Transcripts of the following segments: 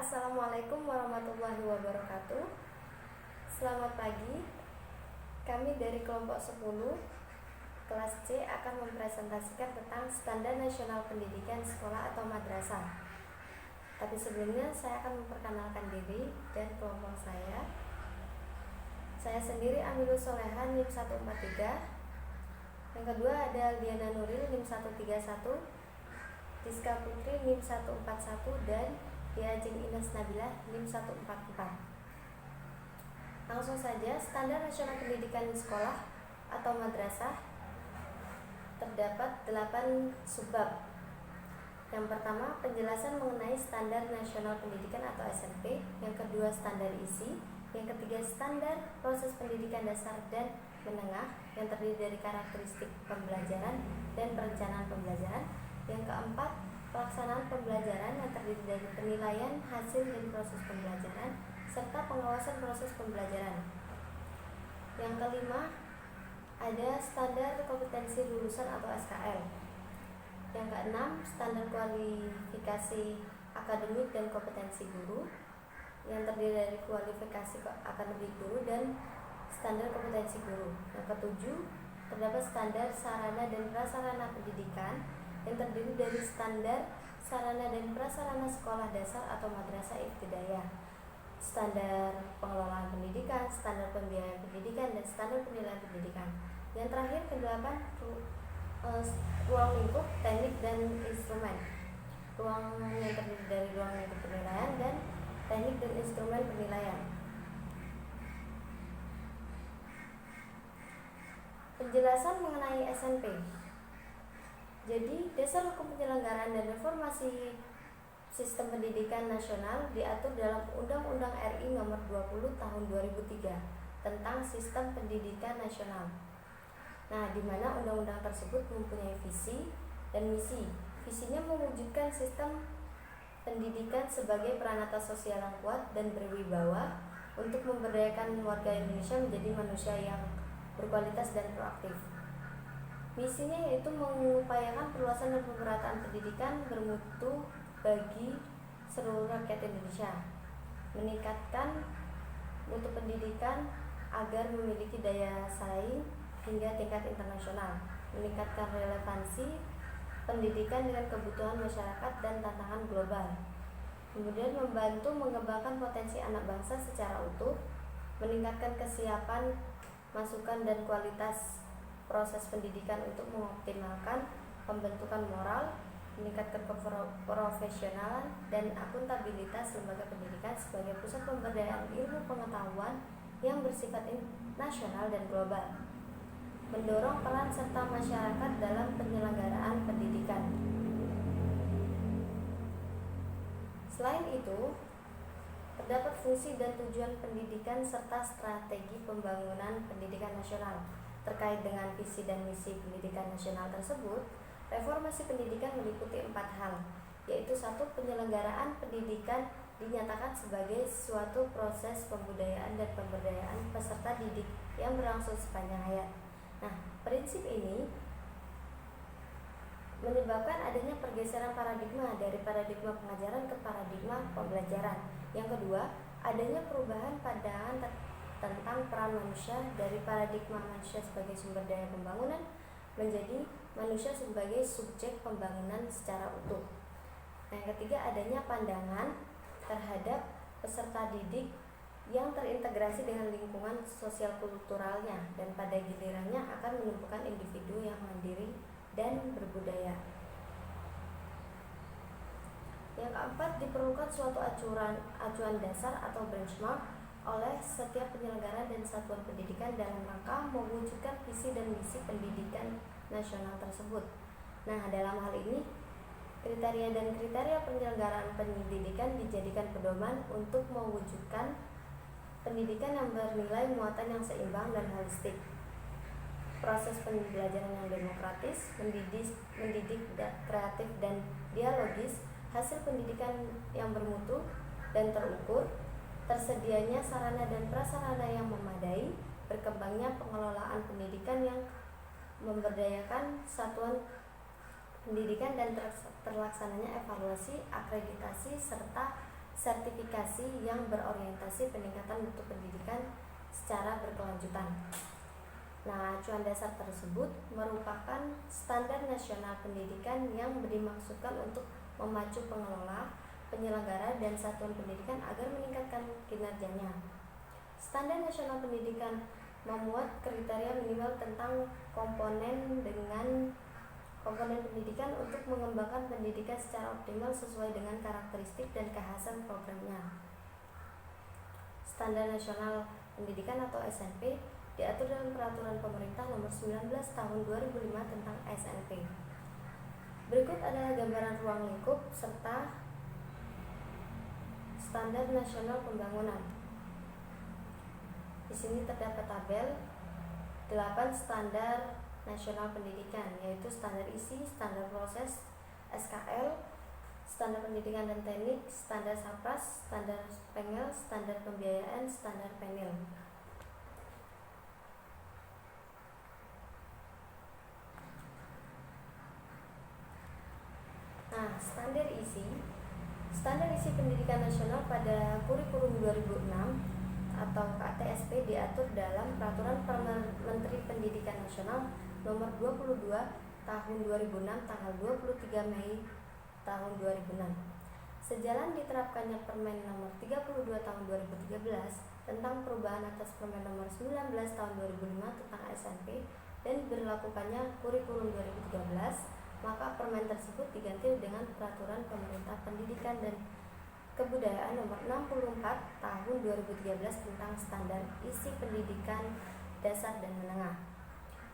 Assalamualaikum warahmatullahi wabarakatuh. Selamat pagi. Kami dari kelompok 10 kelas C akan mempresentasikan tentang Standar Nasional Pendidikan Sekolah atau Madrasah. Tapi sebelumnya saya akan memperkenalkan diri dan kelompok saya. Saya sendiri Amilus Soleha NIM 143. Yang kedua ada Diana Nuril NIM 131, Rizka Putri NIM 141, dan Diajeng Ines Nabilah NIM 144. Langsung saja, Standar Nasional Pendidikan Sekolah atau Madrasah terdapat 8 subbab. Yang pertama, penjelasan mengenai Standar Nasional Pendidikan atau SMP. Yang kedua, standar isi. Yang ketiga, standar proses pendidikan dasar dan menengah yang terdiri dari karakteristik pembelajaran dan perencanaan pembelajaran. Yang keempat, pelaksanaan pembelajaran yang terdiri dari penilaian hasil dan proses pembelajaran serta pengawasan proses pembelajaran. Yang kelima, ada standar kompetensi lulusan atau SKL. Yang keenam, standar kualifikasi akademik dan kompetensi guru yang terdiri dari kualifikasi akademik guru dan standar kompetensi guru. Yang ketujuh, terdapat standar sarana dan prasarana pendidikan yang terdiri dari standar sarana dan prasarana sekolah dasar atau madrasah ibtidaiyah, standar pengelolaan pendidikan, standar pembiayaan pendidikan, dan standar penilaian pendidikan. Yang terakhir, kedelapan, ruang lingkup, teknik, dan instrumen. Ruang yang terdiri dari ruang lingkup penilaian dan teknik dan instrumen penilaian. Penjelasan mengenai SMP. Jadi, dasar hukum penyelenggaraan dan reformasi sistem pendidikan nasional diatur dalam Undang-Undang RI Nomor 20 Tahun 2003 tentang Sistem Pendidikan Nasional. Nah, di mana undang-undang tersebut mempunyai visi dan misi. Visinya mewujudkan sistem pendidikan sebagai peranata sosial yang kuat dan berwibawa untuk memberdayakan warga Indonesia menjadi manusia yang berkualitas dan proaktif. Misinya yaitu mengupayakan perluasan dan pemerataan pendidikan bermutu bagi seluruh rakyat Indonesia, meningkatkan mutu pendidikan agar memiliki daya saing hingga tingkat internasional, meningkatkan relevansi pendidikan dengan kebutuhan masyarakat dan tantangan global, kemudian membantu mengembangkan potensi anak bangsa secara utuh, meningkatkan kesiapan, masukan, dan kualitas proses pendidikan untuk mengoptimalkan pembentukan moral, meningkatkan keprofesionalan dan akuntabilitas lembaga pendidikan sebagai pusat pemberdayaan ilmu pengetahuan yang bersifat nasional dan global, mendorong peran serta masyarakat dalam penyelenggaraan pendidikan. Selain itu, terdapat fungsi dan tujuan pendidikan serta strategi pembangunan pendidikan nasional. Terkait dengan visi dan misi pendidikan nasional tersebut, reformasi pendidikan meliputi 4 hal, yaitu 1. Penyelenggaraan pendidikan dinyatakan sebagai suatu proses pembudayaan dan pemberdayaan peserta didik yang berlangsung sepanjang hayat. Nah, prinsip ini menyebabkan adanya pergeseran paradigma dari paradigma pengajaran ke paradigma pembelajaran. Yang kedua, adanya perubahan pandangan tentang peran manusia dari paradigma manusia sebagai sumber daya pembangunan menjadi manusia sebagai subjek pembangunan secara utuh. Yang ketiga, adanya pandangan terhadap peserta didik yang terintegrasi dengan lingkungan sosial kulturalnya dan pada gilirannya akan menumbuhkan individu yang mandiri dan berbudaya. Yang keempat, diperlukan suatu acuan dasar atau benchmark oleh setiap penyelenggara dan satuan pendidikan dalam rangka mewujudkan visi dan misi pendidikan nasional tersebut. Nah, dalam hal ini, kriteria dan kriteria penyelenggaraan pendidikan dijadikan pedoman untuk mewujudkan pendidikan yang bernilai muatan yang seimbang dan holistik, proses pembelajaran yang demokratis, mendidik kreatif dan dialogis, hasil pendidikan yang bermutu dan terukur, tersedianya sarana dan prasarana yang memadai, berkembangnya pengelolaan pendidikan yang memberdayakan satuan pendidikan dan terlaksananya evaluasi, akreditasi, serta sertifikasi yang berorientasi peningkatan mutu pendidikan secara berkelanjutan. Nah, acuan dasar tersebut merupakan standar nasional pendidikan yang dimaksudkan untuk memacu pengelola, penyelenggara, dan satuan pendidikan agar meningkatkan kinerjanya. Standar nasional pendidikan memuat kriteria minimal tentang komponen pendidikan untuk mengembangkan pendidikan secara optimal sesuai dengan karakteristik dan kekhasan programnya. Standar Nasional Pendidikan atau SNP diatur dalam Peraturan Pemerintah Nomor 19 Tahun 2005 tentang SNP. Berikut adalah gambaran ruang lingkup serta Standar Nasional Pembangunan. Di sini terdapat tabel 8 standar nasional pendidikan, yaitu standar isi, standar proses, SKL, standar pendidikan dan teknik, standar SAPRAS, standar PENGEL, standar pembiayaan, standar PENIL. Nah, standar isi pendidikan nasional pada kurikulum 2006 atau KTSP diatur dalam Peraturan Menteri Pendidikan Nasional Nomor 22 Tahun 2006 tanggal 23 Mei tahun 2006. Sejalan diterapkannya Permen Nomor 32 Tahun 2013 tentang perubahan atas Permen Nomor 19 Tahun 2005 tentang SMP dan berlakukannya kurikulum 2013, maka permen tersebut diganti dengan Peraturan Pemerintah Pendidikan dan Kebudayaan Nomor 64 Tahun 2013 tentang standar isi pendidikan dasar dan menengah.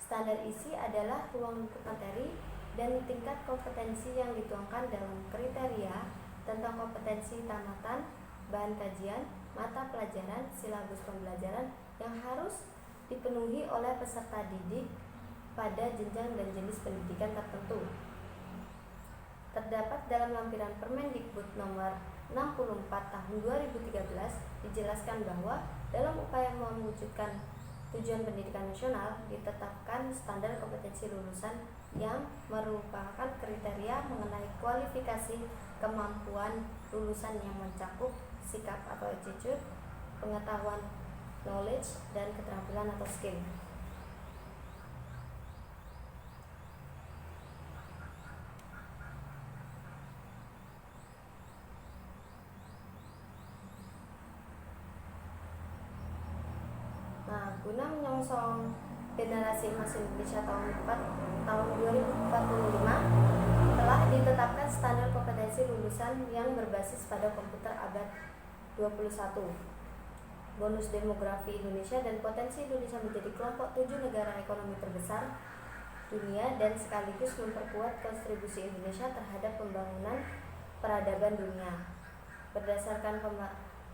Standar isi adalah ruang lingkup materi dan tingkat kompetensi yang dituangkan dalam kriteria tentang kompetensi tamatan, bahan kajian, mata pelajaran, silabus pembelajaran yang harus dipenuhi oleh peserta didik pada jenjang dan jenis pendidikan tertentu. Terdapat dalam lampiran Permendikbud Nomor 64 Tahun 2013 dijelaskan bahwa dalam upaya mewujudkan tujuan pendidikan nasional ditetapkan standar kompetensi lulusan yang merupakan kriteria mengenai kualifikasi kemampuan lulusan yang mencakup sikap atau attitude, pengetahuan knowledge, dan keterampilan atau skill. Nah, guna menyongsong generasi emas Indonesia tahun 2045 telah ditetapkan standar kompetensi lulusan yang berbasis pada komputer abad 21. Bonus demografi Indonesia dan potensi Indonesia menjadi kelompok 7 negara ekonomi terbesar dunia dan sekaligus memperkuat kontribusi Indonesia terhadap pembangunan peradaban dunia. Berdasarkan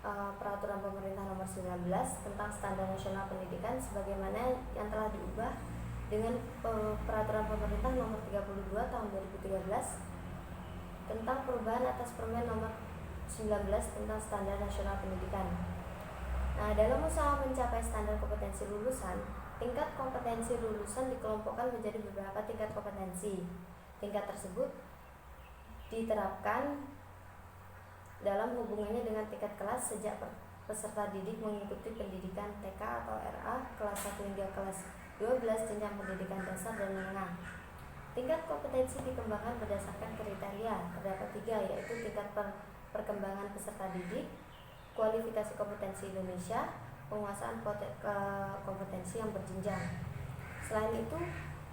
Peraturan Pemerintah Nomor 19 tentang Standar Nasional Pendidikan sebagaimana yang telah diubah dengan Peraturan Pemerintah Nomor 32 Tahun 2013 tentang perubahan atas Permen Nomor 19 tentang Standar Nasional Pendidikan. Nah, dalam usaha mencapai standar kompetensi lulusan, tingkat kompetensi lulusan dikelompokkan menjadi beberapa tingkat kompetensi. Tingkat tersebut diterapkan dalam hubungannya dengan tingkat kelas sejak peserta didik mengikuti pendidikan TK atau RA kelas 1 hingga kelas 12 jenjang pendidikan dasar dan menengah. Tingkat kompetensi dikembangkan berdasarkan kriteria, terdapat 3, yaitu tingkat perkembangan peserta didik, kualifikasi kompetensi Indonesia, penguasaan kompetensi yang berjenjang. Selain itu,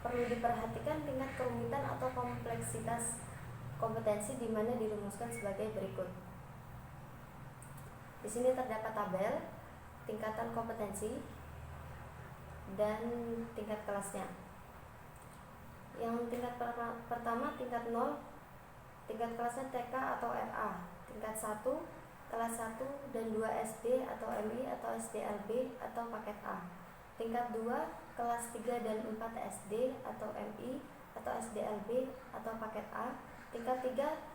perlu diperhatikan tingkat kerumitan atau kompleksitas kompetensi di mana dirumuskan sebagai berikut. Di sini terdapat tabel tingkatan kompetensi dan tingkat kelasnya. Yang tingkat pertama tingkat 0, tingkat kelasnya TK atau RA. Tingkat 1, kelas 1 dan 2 SD atau MI atau SDLB atau paket A. Tingkat 2, kelas 3 dan 4 SD atau MI atau SDLB atau paket A. Tingkat 3,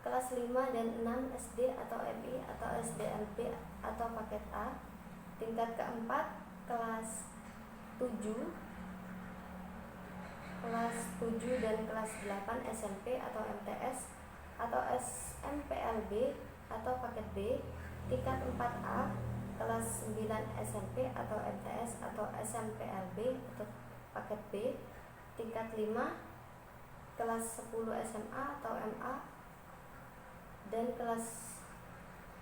kelas 5 dan 6 SD atau MI atau SDLB atau paket A. Tingkat keempat, kelas 7 dan kelas 8 SMP atau MTS atau SMPLB atau paket B. Tingkat 4A kelas 9 SMP atau MTS atau SMPLB atau paket B. Tingkat 5 kelas 10 SMA atau MA dan kelas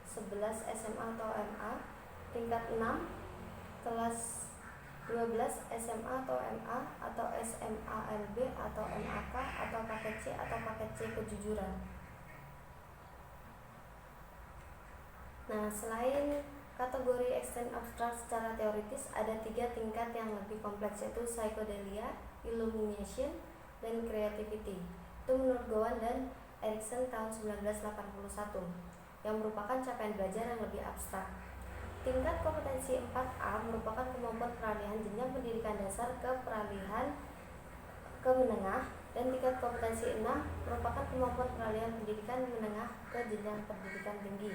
11 SMA atau MA. Tingkat 6 kelas 12 SMA atau MA atau SMALB atau MAK atau paket C atau paket C kejujuran. Nah, selain kategori extend abstract secara teoritis, ada 3 tingkat yang lebih kompleks, yaitu psychedelia, illumination, dan creativity. Itu menurut Gowan dan Erikson tahun 1981, yang merupakan capaian belajar yang lebih abstrak. Tingkat kompetensi 4A merupakan kemampuan peralihan jenjang pendidikan dasar ke peralihan ke menengah, dan tingkat kompetensi 6 merupakan kemampuan peralihan pendidikan menengah ke jenjang pendidikan tinggi.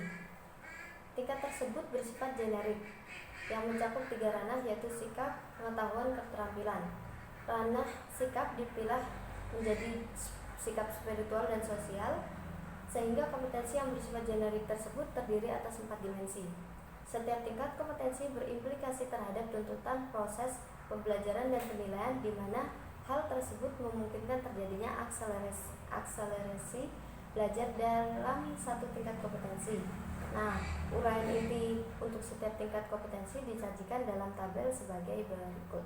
Tingkat tersebut bersifat generik yang mencakup 3 ranah, yaitu sikap, pengetahuan, keterampilan. Ranah sikap dipilah menjadi sikap spiritual dan sosial, sehingga kompetensi yang bersifat generik tersebut terdiri atas 4 dimensi. Setiap tingkat kompetensi berimplikasi terhadap tuntutan proses pembelajaran dan penilaian, di mana hal tersebut memungkinkan terjadinya akselerasi belajar dalam satu tingkat kompetensi. Nah, uraian inti untuk setiap tingkat kompetensi disajikan dalam tabel sebagai berikut.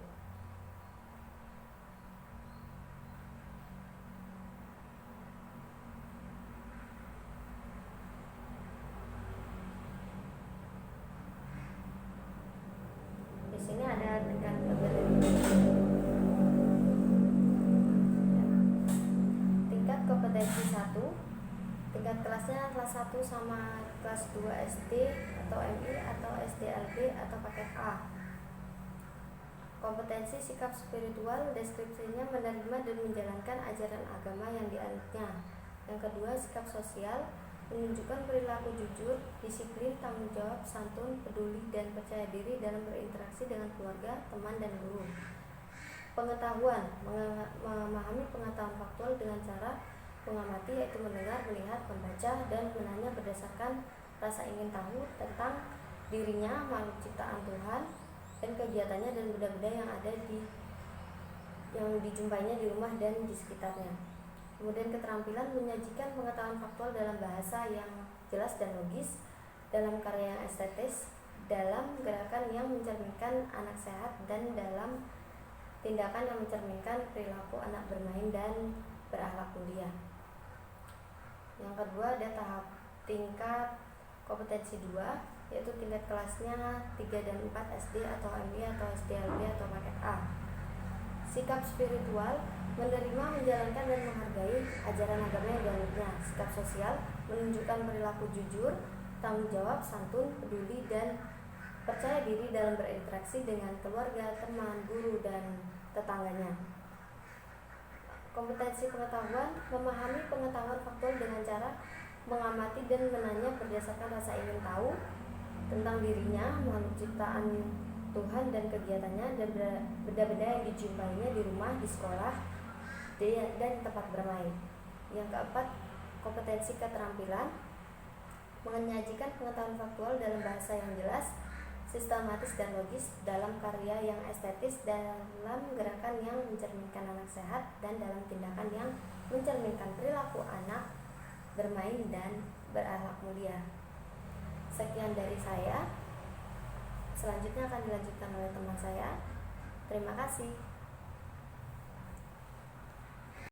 Di sini ada tingkat kompetensi 1. Tingkat kelasnya kelas 1 sama kelas 2 SD atau MI atau SDLB atau paket A. Kompetensi sikap spiritual, deskripsinya menerima dan menjalankan ajaran agama yang dianutnya. Yang kedua, sikap sosial, menunjukkan perilaku jujur, disiplin, tanggung jawab, santun, peduli, dan percaya diri dalam berinteraksi dengan keluarga, teman, dan guru. Pengetahuan, memahami pengetahuan faktual dengan cara mengamati, yaitu mendengar, melihat, membaca, dan menanya berdasarkan rasa ingin tahu tentang dirinya, makhluk ciptaan Tuhan, dan kegiatannya dan benda-benda yang dijumpainya di rumah dan di sekitarnya. Kemudian keterampilan, menyajikan pengetahuan faktual dalam bahasa yang jelas dan logis, dalam karya yang estetis, dalam gerakan yang mencerminkan anak sehat, dan dalam tindakan yang mencerminkan perilaku anak bermain dan berakhlak mulia. Yang kedua, ada tingkat kompetensi 2, yaitu tingkat kelasnya 3 dan 4 SD atau MI atau SDLB atau paket A. Sikap spiritual, menerima, menjalankan, dan menghargai ajaran agama yang dianutnya. Sikap sosial, menunjukkan perilaku jujur, tanggung jawab, santun, peduli, dan percaya diri dalam berinteraksi dengan keluarga, teman, guru, dan tetangganya. Kompetensi pengetahuan, memahami pengetahuan faktual dengan cara mengamati dan menanya berdasarkan rasa ingin tahu tentang dirinya, makhluk ciptaan Tuhan dan kegiatannya, dan benda-benda yang dijumpainya di rumah, di sekolah, dan tempat bermain. Yang keempat, kompetensi keterampilan, menyajikan pengetahuan faktual dalam bahasa yang jelas, sistematis, dan logis, dalam karya yang estetis, dalam gerakan yang mencerminkan anak sehat, dan dalam tindakan yang mencerminkan perilaku anak bermain dan berakhlak mulia. Sekian dari saya. Selanjutnya akan dilanjutkan oleh teman saya. Terima kasih.